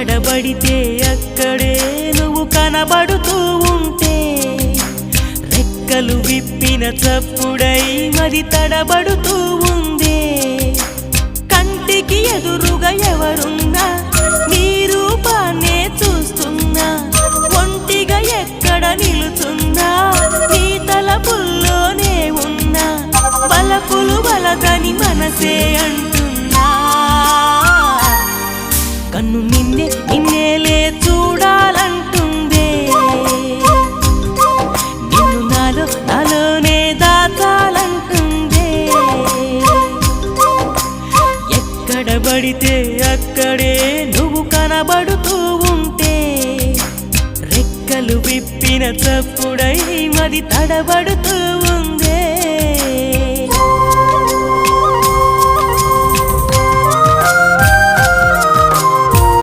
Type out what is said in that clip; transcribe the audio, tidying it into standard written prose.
ఎక్కడబడితే అక్కడే నువ్వు కనబడుతూ ఉంటే రెక్కలు విప్పిన చప్పుడై మది తడబడుతూ ఉందే కంటికి ఎదురుగా ఎవరున్నా నీ రూపాన్నే చూస్తున్నా ఒంటిగా ఎక్కడ నిలుచున్నా నీ తలపుల్లోనే ఉన్నా బలపులు బలదని మనసే అంటున్నా కన్ను నిన్నేలే చూడాలంటుందే నిన్ను నాలోనే దాచాలంటుందే ఎక్కడబడితే అక్కడే నువ్వు కనబడుతూ ఉంటే రెక్కలు విప్పిన చప్పుడై మది తడబడుతూ